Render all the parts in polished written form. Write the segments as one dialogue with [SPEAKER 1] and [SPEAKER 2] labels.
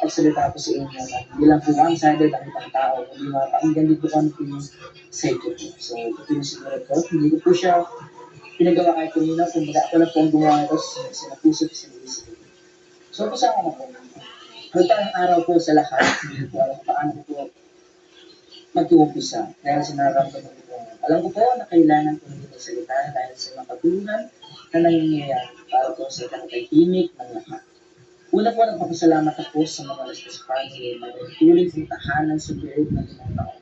[SPEAKER 1] Magsalita ko sa inyo na hindi lang po one-sided ang ibang tao, hindi mapakinggan din po kami po yung side ko po. So, ito po yung siguro ko. Hindi ko po siya pinagawa kahit kanina, kumbaga ako lang po ang gumawa ito sa puso ko sa isip ko. So, kasama ko po. Magandang araw po sa lahat. Hindi ko alam kung paano ko po mag-uumpisa dahil sa nararamdaman ko. Alam ko po na kailangan ko hindi magsalita dahil sa mga patulan na nangyayari para po sa tahimik ng lahat. Una po, nagpapasalamat ako sa mga Lastas family na tuloy kong tahanan sa loob ng 5 taon.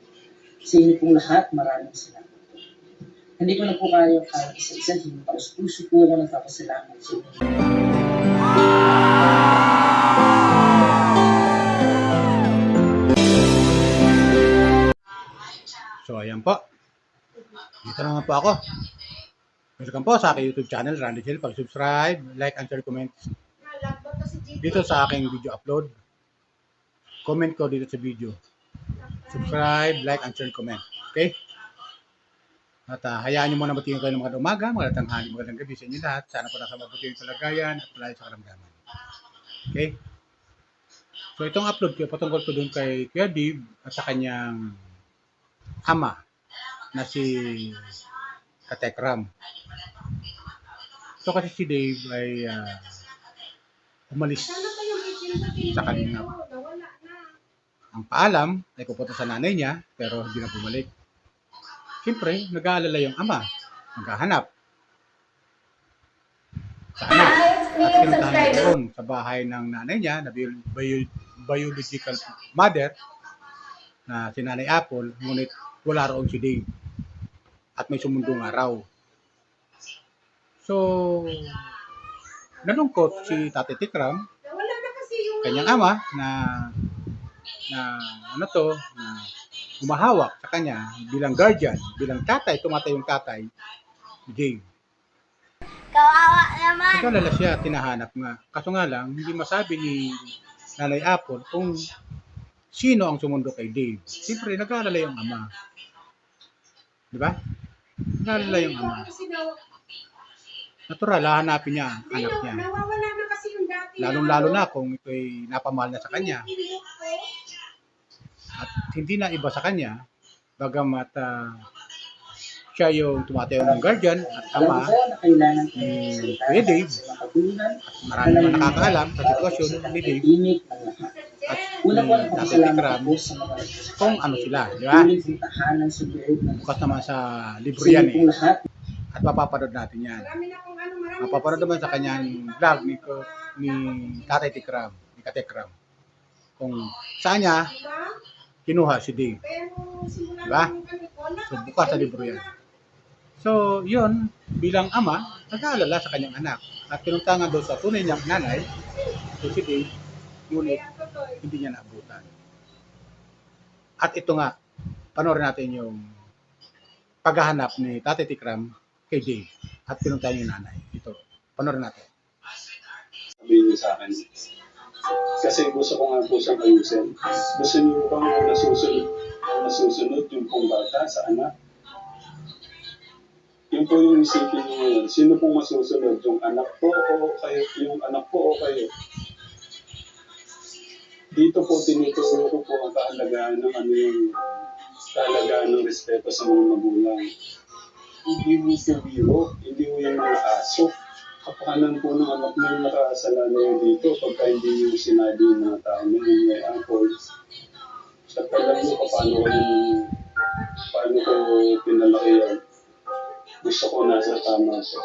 [SPEAKER 1] Sa inyo pong lahat, maraming salamat. Hindi ko na po kayo kahit isa-isahin, tapos puso po ako nagpapasalamat sa inyo.
[SPEAKER 2] So ayan po. Dito naman po ako. Welcome po sa aking YouTube channel, Randy Hill. Pag-subscribe, like, and share, comment dito sa aking video upload. Comment ko dito sa video. Subscribe, like, and share, comment. Okay? At hayaan nyo muna matingin kayo ng mga umaga, mga tanghali, magandang gabi sa inyo lahat. Sana po nasa mabuti yung kalagayan at malayo sa karamdaman. Okay? So itong upload ko, patungkol ko dun kay Kuya Dave at sa kanyang ama na si Katekram. So kasi si Dave ay umalis sa kanina. Ang paalam ay pupunta sa nanay niya pero hindi na bumalik. Siyempre, nag-aalala yung ama. Maghahanap sa anak. At pinuntahan doon sa bahay ng nanay niya na biological mother na si Nanay Apple, ngunit wala roon si Dave. At may sumundong araw. So, nalungkot si Tate Tikram, kanyang ama, na humahawak sa kanya bilang guardian, bilang tatay, tumatay yung tatay, Dave.
[SPEAKER 3] Kawawa naman.
[SPEAKER 2] Nag-alala siya, tinahanap nga. Kaso nga lang, hindi masabi ni Nanay Apple kung sino ang sumundo kay Dave. Siyempre, nag-alala yung ama. Di ba? Nag-alala yung ama. Natural, hahanapin niya ang anak niya. Lalong-lalo na kung ito'y napamahal na sa kanya. At hindi na iba sa kanya, bagamat siya yung tumatayo ng guardian at ama ni Kuya Dave. Marami naman nakakaalam sa sitwasyon ni Dave at ni Tate Tikram kung ano sila, di ba? Bukas naman sa libro yan eh. At mapapanood natin yan. Mapapanood naman sa kanyang vlog ni Tatay Tikram, ni Katekram. Kung saan niya kinuha si Dave. Diba? So, bukas sa libro yan. So, yun, bilang ama, nag-aalala sa kanyang anak. At pinuntangan doon sa tunay niyang nanay, so si Dave, ngunit hindi niya naabutan. At ito nga, panoorin natin yung paghahanap ni Tatay Tikram kay Dave at pinuntahan yung nanay. Ito, panoorin natin.
[SPEAKER 4] Sabihin niyo sa akin, kasi gusto ko nga po siyang ayusin. Gusto niyo bang nasusunod yung pong bata sa anak? Yun po yung isipin niyo ngayon. Sino pong masusunod? Yung anak ko o kayo? Yung anak ko o kayo? Dito po tinuturo ko po ang kahalagahan ng yung kahalagahan ng respeto sa mga magulang. Hindi mo po biro, hindi mo yung mga aso. Kapakanan po ng anak mo yung nakasala na yun dito pagka hindi nyo sinabi yung mga tao na yung may uncle. Sa alam mo paano ko pinalaki yan. Gusto ko nasa tama ko.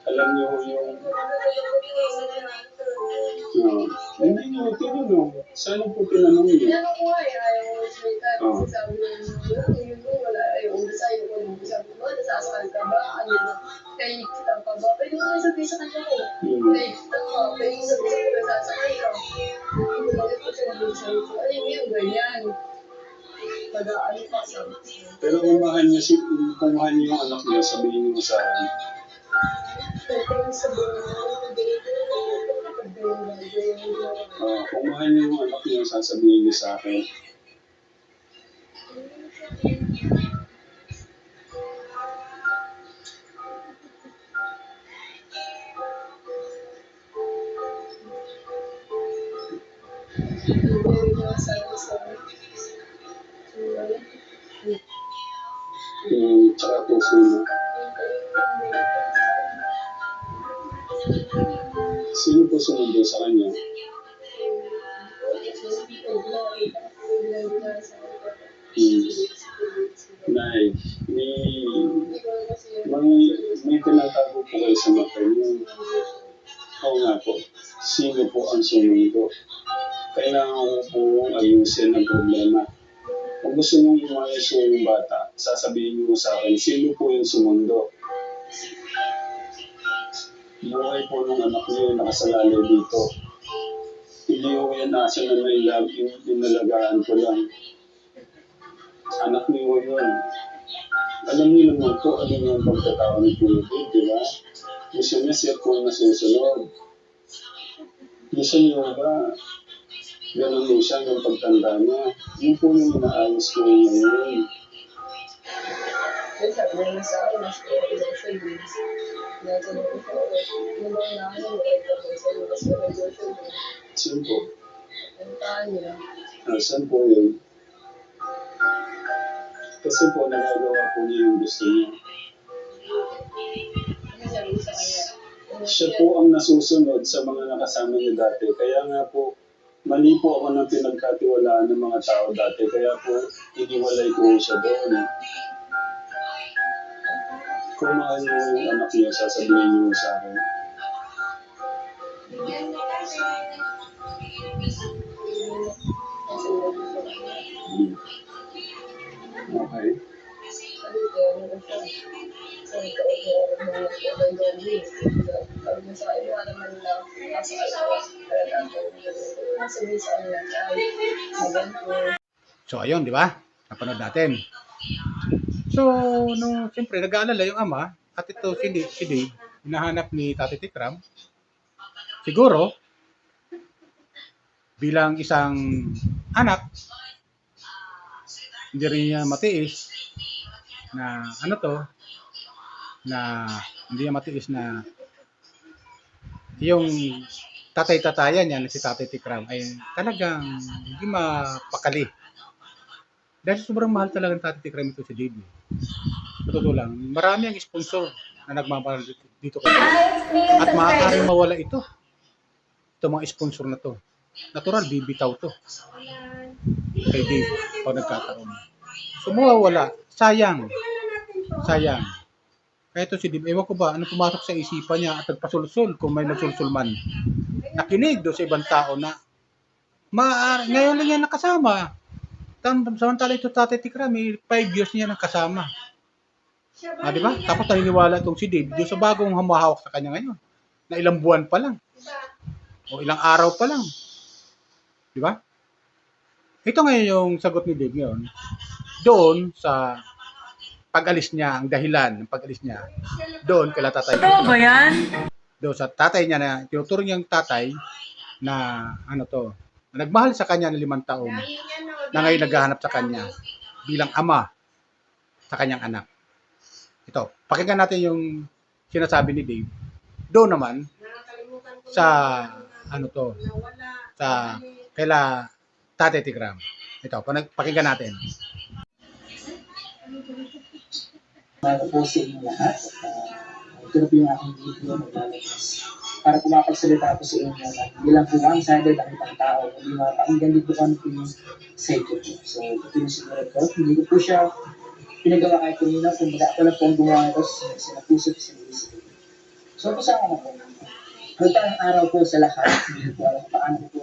[SPEAKER 4] Alam niyo yung hindi niyo tinanong. Saan po tinanong niyo?
[SPEAKER 5] Tinanong ko ay ayaw mo salita. Sabi niyo, wala ayaw mo sa'yo. Sabi mo, nasasakal ka ba? Ano na? Kainig kita ka ba? Pwede mo sabihin sa kanya ko. Kainig kita ka. Pwede mo sabihin sa nasasakal ka. Bakit ko siya nabing sa'yo? Ano yung ganyan? Pag-aano pa sabi.
[SPEAKER 4] Pero kung mahal niyo yung anak niyo, sabihin niyo sa akin. Kung mahal niyo yung anak niyo, sasabihin niyo sa akin.
[SPEAKER 5] Very na sana sa
[SPEAKER 4] Tsaka puso mo. Sino po sumundo sa kanya? Hmm. Nay, may tinatago po kayo sa mata niyo. Oo nga po. Sino po ang sumundo? Kailangan ko po ayusin ang problema. Kung gusto nyo umayos yung bata, sasabihin nyo sa akin, sino po yung sumundo? Buhay po ng anak niyo yung nakasalalay dito. Hindi ko yan aso na inalagaan ko lang. Anak niyo yun. Alam niyo naman po, ano yung pagkatao ni Kuya Dave, di ba? Gusto niya siya po nasusunod. Gusto niyo ba, ganun mo siya ng pagtanda niya. Yun po yung inaayos ko ngayon.
[SPEAKER 5] Then sabi naman sa akin, mas okay daw siya yun. Tinatanong ko siya ulit. Yung mga namin, okay daw siya yun. Mas okay daw siya yun.
[SPEAKER 4] Saan po?
[SPEAKER 5] Ang taan niya.
[SPEAKER 4] Saan po yun? Kasi po, nagagawa po niya yung gusto niya.
[SPEAKER 5] Kasi sabi ko sa kanya,
[SPEAKER 4] Siya po ang nasusunod sa mga nakasama niya dati. Kaya nga po, mali po ako ng pinagkatiwalaan ng mga tao dati. Kaya po, iniwalay ko siya doon. Kung mahal niyo yung anak niya, sasabihin niyo sa akin. Hmm. Okay.
[SPEAKER 5] sabi ko, ano ko siya. Sabi ko, okay daw yun. Sabi niya sa akin, wala naman na nasa alawa. Talagang sabi sa kanya, sabi ko,
[SPEAKER 2] So ayun, di ba? Napanood natin. So, no, siyempre, nag-aalala yung ama at ito si Dave, hinahanap ni Tati Tikram. Siguro, bilang isang anak, hindi rin niya matiis na hindi niya matiis na yung tatay-tatayan niya na si Tati Tikram ay talagang hindi mapakali. Dahil sobrang mahal talaga ng Tati Tikram ito si Dave. Totoo lang, marami ang sponsor na nagmamahal dito kay Dave. At maaaring mawala ito. Ito mga sponsor na to. Natural, bibitaw to. Kay Dave, pag nagkataon. So mawawala. Sayang. Sayang. Kaya ito si Dave, ewan ko ba, ano pumasok sa isipan niya at nagpasulsul kung may nagsulsul man. Nakinig doon sa ibang tao na ngayon lang yan nakasama. Samantala ito Tati Tikram, 5 years niya nang kasama. Di ba? Tapos naniniwala itong si Dave doon sa bagong humahawak sa kanya ngayon. Na ilang buwan pa lang. O ilang araw pa lang. Di ba? Ito ngayon yung sagot ni Dave ngayon. Doon sa pag-alis niya, ang dahilan ng pag-alis niya, doon kay tatay.
[SPEAKER 6] Ano ba yan?
[SPEAKER 2] Doon sa tatay niya na, tinuturo niyang tatay na, na nagmahal sa kanya ng 5 taon, na ngayon naghahanap sa kanya bilang ama sa kanyang anak. Ito, pakinggan natin yung sinasabi ni Dave. Doon naman, sa, sa, kaila Tati Tikram. Ito, pakinggan natin.
[SPEAKER 1] Bago po sa inyo lahat, ito na po yung aking video maglalabas. Para pumapagsalita po sa inyo na bilang po one-sided ang ibang tao, hindi mapakinggan dito ko ano po yung side ko po. So, ito yung siguro ko. Hindi ko po siya pinagawa kahit kanina. Kung baga ako lang po ang gumawa ito sa sinapuso sa isip ko. So, kasama ko po. Magandang araw po sa lahat. Hindi ko alam paano ko po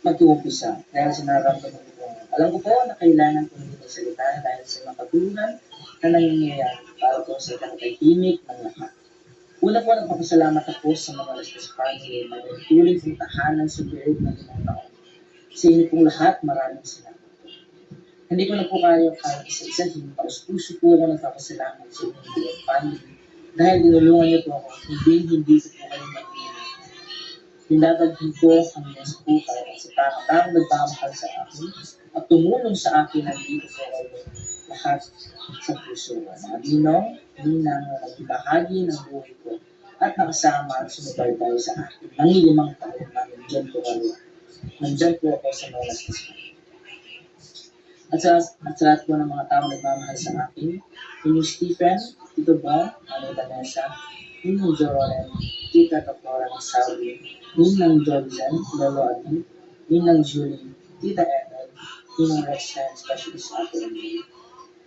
[SPEAKER 1] mag-uumpisa. Dahil sa nararamdaman ko po. Alam ko po na kailangan ko hindi magsalita dahil sa mga katulungan na nangyayari para po sa ikatahimik ng lahat. Una po, nagpapasalamat ako sa mga Lastas family na nagtuloy kong tahanan sa loob ng 5 taon. Sa inyo pong lahat, maraming salamat po. Hindi ko na po kayo isa-isa, hindi puso po ako nagpapasalamat sa inyong family dahil dinulungan niyo po ako, hindi ko po kayo mag-iingat. Pinadaghin ko ang inyong supukay at sa takang nagmamahal sa akin at tumulong sa akin na hindi ko kayo lahat sa puso. Mga ninang na nagbahagi ng buhay ko at nakasama at sumubaybay sa akin ng 5 taon namin dyan ko kayo nandyan po ako sa mga lastas ko. At sa lahat po ng mga taong nagmamahal sa akin, Inyong Stephen, Tito Bon, Mami Vanessa, Ninong Jorolen, Tita Kapora ng Saudi, Ninang Jorgen, Lolo Adi, Ninang Julie, Tita Ethel, Ninang Rexan, Specialist Ate Emily,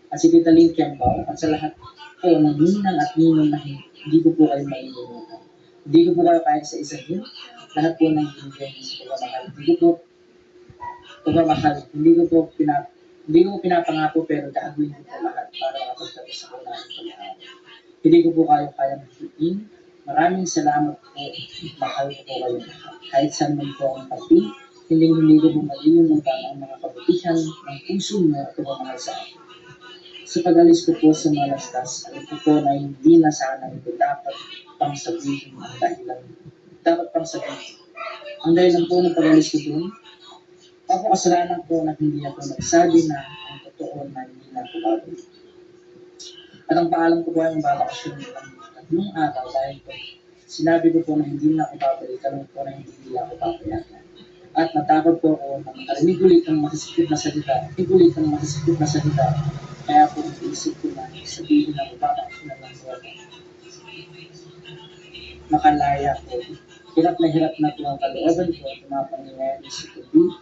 [SPEAKER 1] at si Tita Lynn Kembao, at sa lahat po ng ninang at ninong na hindi ko po kayo malilimutan. Hindi ko po kayo kaya sa isahin, lahat po ng hindi sa pagmamahal. Hindi ko pinapangako pero gagawin ko po lahat para makapagtapos ako ng pag-aaral. Hindi ko po kayo kayang hitiin. Maraming salamat po. Mahal ko po kayo. Kahit saan man po ang pati, hindi ko po malilimutan ang mga kabutihan ng puso niyo at pagmamahal sa akin. Sa pag-alis ko po sa mga lastas, alam ko po na hindi na sana ito dapat pang sabihin ang dahilan. Dapat pang sabihin. Ang dahilan po ng pag-alis ko doon, ako kasalanan ko na hindi ako nagsabi na ang totoo na hindi na ako babalik. At ang paalam ko po ay babakasyon ng 3 araw dahil po sinabi ko po na hindi na ako babalik, alam ko na hindi nila ako papayagan. At natakot po ako na makarinig ulit ang masasakit na salita, kaya po naisip ko na sabihin na babakasyon na lang po ako. Makalaya po. Hirap na po ang kalooban ko at mga pangyayari sa tubi.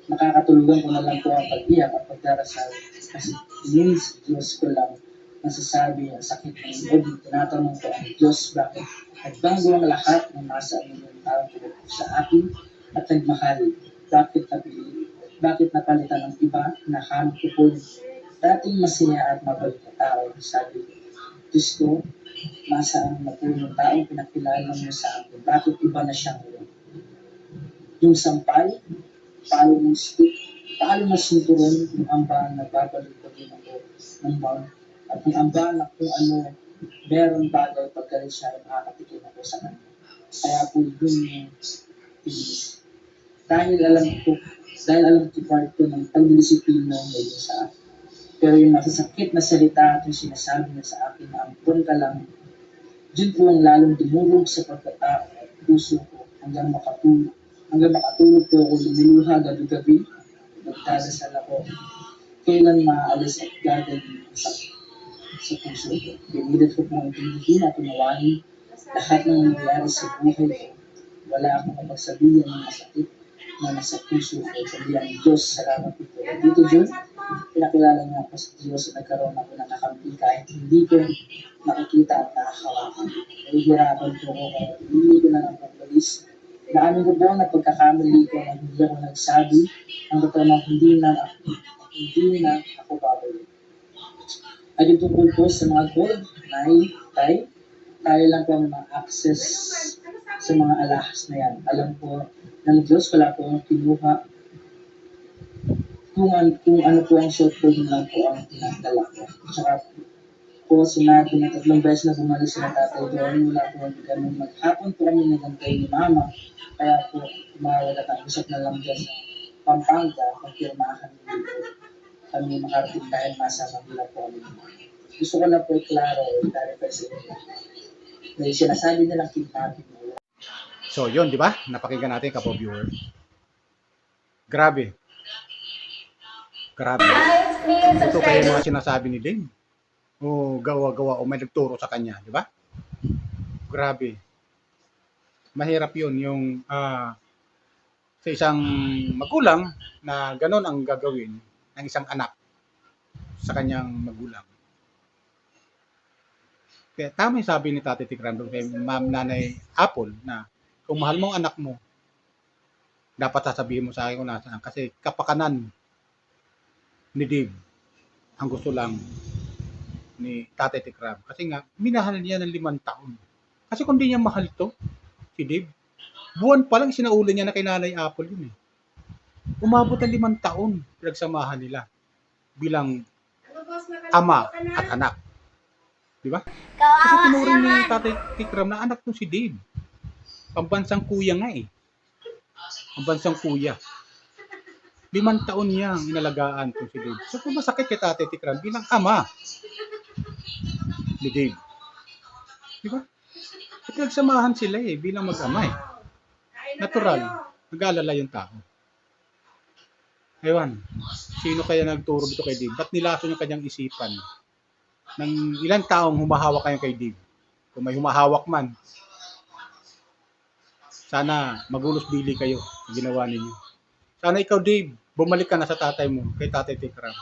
[SPEAKER 1] Nakakatulugan ko na lang po ang pag-iyak at pagdarasal kasi yun sa Diyos ko lang nasasabi ang sakit ng loob. Tinatanong ko ang Diyos bakit nagbago ang lahat ng nasa aming taong pinag sa akin at nagmahal. Bakit napalitan ng iba na hamon ko po dating masaya at mabait na tao. Sabi ko, Diyos ko, nasaan na po yung taong pinakilala mo sa akin? Bakit iba na siya ngayon? Yung sampay, paano yung stick, paano na sinturon yung ambahan na babalik ko din ako ng bawang at yung ambahan na kung ano meron bagay pagkalit siya yung nakakatikin ako sa kanya. Kaya po yun yung tinis. Dahil alam ko part ko ng pagdisiplina ngayon sa akin. Pero yung masasakit na salita at yung sinasabi na sa akin na ampun ka lang, dyan po ang lalong dumulog sa pagkatao at puso ko hanggang makatulog po ako lumiluha gabi-gabi, nagdadasal ako, kailan maalis at gagaling sa puso ko. Pinilit ko pong intindihin at unawain lahat ng nangyayari sa buhay ko. Wala akong kapagsabihan ng masakit na nasa puso ko, kundi ang Diyos, salamat po. Dito Diyon, pinakilala niya ako sa Diyos at nagkaroon ako ng kakampi kahit hindi ko nakikita at nakahawakan. Nahihirapan po ako kaya hindi ko na ng pagbalis. Naamin ko po na pagkakamali ko na hindi ako nagsabi ang totoo na hindi na ako babalik. At yung tungkol po sa mga gold, tayo lang po ang ma-access sa mga alahas na yan. Alam po ng Diyos, wala po ang kinuha. Kung ano po ang short po, yun lang po ang pinagdala ko. Tsaka po, sinabi na 3 beses na bumalik sila tatay doon, wala po ang ganun. Maghapon po kami nagantay ni Mama, kaya po tumawag at ang usap na lang dyan sa Pampanga, pagpirmahan kami makarating dahil nasa Manila po kami. Gusto ko na po i-klaro, i-clarify sa inyo. May sinasabi nilang kidnapping mo.
[SPEAKER 2] So, yun, di ba? Napakinggan natin, kapo-viewer. Grabe. Ito kayo mga sinasabi ni Lynn. O gawa-gawa o may nagturo sa kanya, di ba? Grabe. Mahirap yun yung sa isang magulang na ganon ang gagawin ng isang anak sa kanyang magulang. Kaya tama yung sabi ni Tate Tikram doon kay Ma'am Nanay Apple na kung mahal mo ang anak mo, dapat sasabihin mo sa akin kung nasaan. Kasi kapakanan ni Dave ang gusto lang ni Tate Tikram. Kasi nga, minahal niya ng 5 taon. Kasi kung di niya mahal to, si Dave, buwan pa lang sinaulan niya na kay Nanay Apple yun eh. Umabot ng 5 taon pinagsamahan nila bilang ama at anak. Di ba? Kasi tinuring ni Tate Tikram na anak to si Dave. Pambansang kuya nga eh. Pambansang kuya. 5 taon niya ang inalagaan to si Dave. So kung masakit kay Tate Tikram bilang ama ni Dave. Di ba? At nagsamahan sila eh bilang mag-ama eh. natural, nag-aalala yung tao. Ewan, sino kaya nagturo dito kay Dave? Ba't nilaso yung kanyang isipan? Ng ilang taong humahawak kayo kay Dave? Kung may humahawak man, sana magulos bili kayo sa ginawa ninyo. Sana ikaw, Dave, bumalik ka na sa tatay mo, kay Tatay Tikram.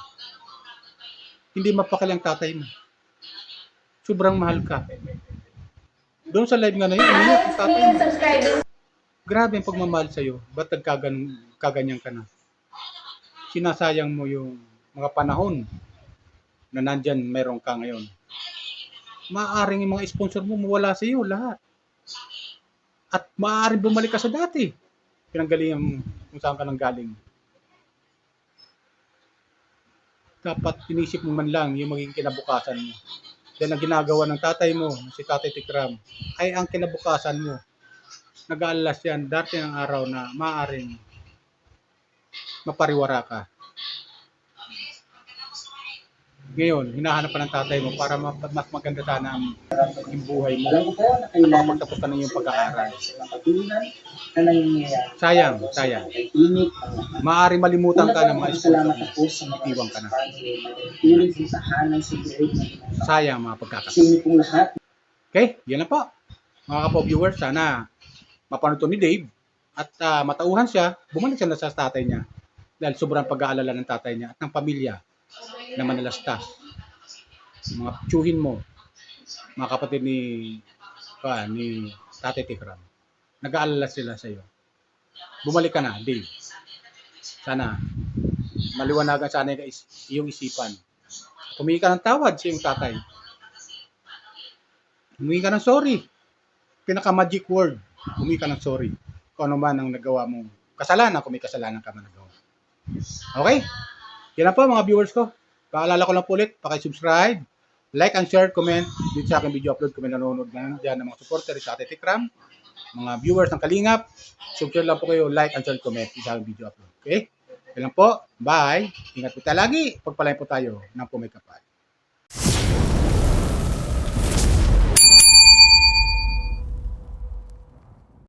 [SPEAKER 2] Hindi mapakilang tatay mo. Sobrang mahal ka. Doon sa live nga na yun, umiyak ang tatay mo. Grabe ang pagmamahal sa'yo. Ba't kaganyan ka na? Sinasayang mo yung mga panahon na nandyan meron ka ngayon. Maaaring yung mga sponsor mo mawala sa iyo lahat. At maaaring bumalik ka sa dati. Pinanggalingan mo kung saan ka nang galing. Dapat inisip mo man lang yung magiging kinabukasan mo. Dahil ang ginagawa ng tatay mo, si Tatay Tikram, ay ang kinabukasan mo. Nag-aalas yan, darating ang araw na maaaring mapariwara ka. Ngayon, hinahanap pa ng tatay mo para mas maganda sana ang buhay mo.
[SPEAKER 1] Alam ko po na kailangan
[SPEAKER 2] Makapagtapos ka ng iyong pag-aaral.
[SPEAKER 1] sa mga katulad na nangyayari.
[SPEAKER 2] Sayang.
[SPEAKER 1] Kay Timik, ang
[SPEAKER 2] Maaaring malimutan ka ng mga sponsor
[SPEAKER 1] salamat
[SPEAKER 2] mo.
[SPEAKER 1] po sa mga
[SPEAKER 2] Itiwang ka na.
[SPEAKER 1] tulong sa tahanan sa Diyos.
[SPEAKER 2] Sayang mga
[SPEAKER 1] Sa
[SPEAKER 2] pagkakataon.
[SPEAKER 1] inyo pong lahat,
[SPEAKER 2] Okay, yan na po. Mga kapo-viewers, sana mapanood to ni Dave at matauhan siya, bumalik siya na sa tatay niya. Dahil sobrang pag-aalala ng tatay niya at ng pamilya na manalastas. Mga tsuhin mo, mga kapatid ni Tatay Tikram. Nag-aalala sila sa iyo. Bumalik ka na, Dave. Sana maliwanagan sana yung iyong isipan. Humingi ka ng tawad sa iyong tatay. Humingi ka ng sorry. Pinaka-magic word. Humingi ka ng sorry. Kung ano man ang nagawa mong kasalanan, kung may kasalanan ka man nagawa. Okay? Yan lang po mga viewers ko. Paalala ko lang po ulit, paki-subscribe, like and share, comment dito sa aking video upload kung may nanonood na dyan ng mga supporter sa Tatay Tikram, mga viewers ng Kalingap, subscribe lang po kayo, like and share, comment sa aking video upload. Okay? Yan lang po. Bye. Ingat po tayo lagi. Pagpalain po tayo ng pumikapal.